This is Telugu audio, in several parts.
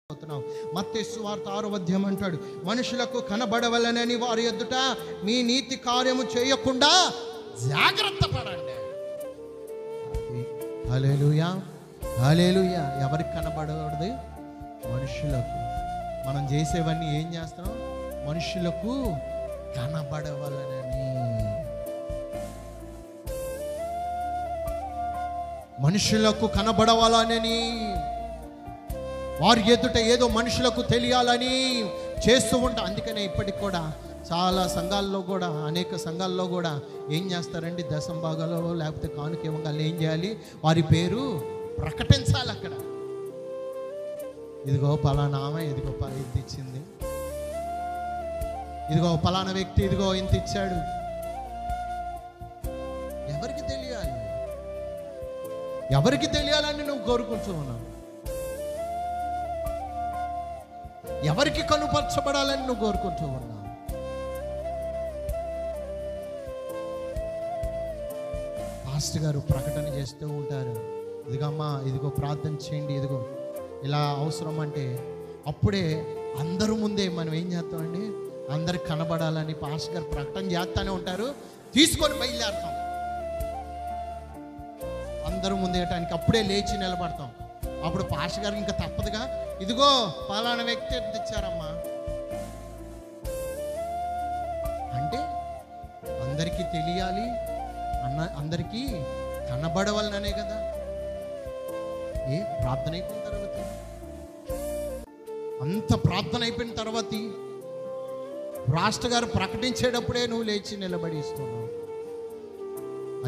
మత్తయి సువార్త 6వ అధ్యాయం అంటాడు, మనుషులకు కనబడవలనని వారి ఎదుట మీ నీతి కార్యము చేయకుండా జాగ్రత్త పడండి. హల్లెలూయా, హల్లెలూయా. ఎవరికి కనబడకూడదు? మనుషులకు. మనం చేసేవన్నీ ఏం చేస్తాం? మనుషులకు కనబడవలనని. మనుషులకు కనబడవాలని, వారి ఎదుట ఏదో మనుషులకు తెలియాలని చేస్తూ ఉంటా. అందుకనే ఇప్పటికి కూడా చాలా సంఘాల్లో కూడా, అనేక సంఘాల్లో కూడా ఏం చేస్తారండి, దశం భాగాలు లేకపోతే కానుక ఇవ్వగానే ఏం చేయాలి? వారి పేరు ప్రకటించాలి అక్కడ. ఇదిగో పలానా ఆమె ఇదిగో ఇంత ఇచ్చింది, ఇదిగో పలానా వ్యక్తి ఇదిగో ఇంత ఇచ్చాడు. ఎవరికి తెలియాలి? ఎవరికి తెలియాలని నువ్వు కోరుకుంటూ ఉన్నావు? ఎవరికి కనుపరచబడాలని నువ్వు కోరుకుంటూ ఉన్నావు? పాస్టర్ గారు ప్రకటన చేస్తూ ఉంటారు, ఇదిగమ్మా ఇదిగో ప్రార్థన చేయండి, ఇదిగో ఇలా అవసరం అంటే అప్పుడే అందరూ ముందే మనం ఏం చేస్తామండి? అందరికి కనబడాలని పాస్టర్ గారు ప్రకటన చేస్తూనే ఉంటారు, తీసుకొని బయలుదేరుతాం. అందరూ ముందేయటానికి అప్పుడే లేచి నిలబడతాం. అప్పుడు పాస్టర్ గారికి ఇంకా తప్పదుగా, ఇదిగో పలానా వ్యక్తి తెచ్చారమ్మా అంటే అందరికీ తెలియాలి, అందరికీ కనబడవాలనే కదా. ప్రార్థన అయిపోయిన తర్వాత, అంత ప్రార్థన అయిపోయిన తర్వాత రాష్ట్ర గారు ప్రకటించేటప్పుడే నువ్వు లేచి నిలబడి ఇస్తున్నావు.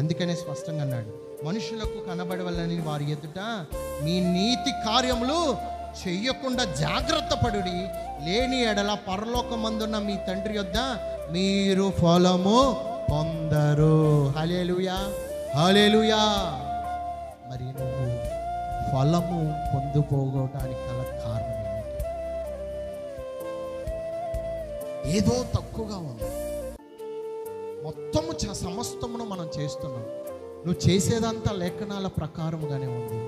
అందుకనే స్పష్టంగా అన్నాడు, మనుషులకు కనబడవాలని వారి ఎదుట మీ నీతి కార్యములు చెయ్యకుండా జాగ్రత్త పడుడి, లేని ఎడల పరలోకమందున్న మీ తండ్రి యొద్ద మీరు ఫలము పొందరు. హల్లెలూయా, హల్లెలూయా. మరి నువ్వు ఫలము పొందుకోవడానికి గల కారణం ఏమిటి? ఏదో తక్కువగా ఉంది. మొత్తము సమస్తమును మనం చేస్తున్నాం. నువ్వు చేసేదంతా లేఖనాల ప్రకారముగానే ఉంది.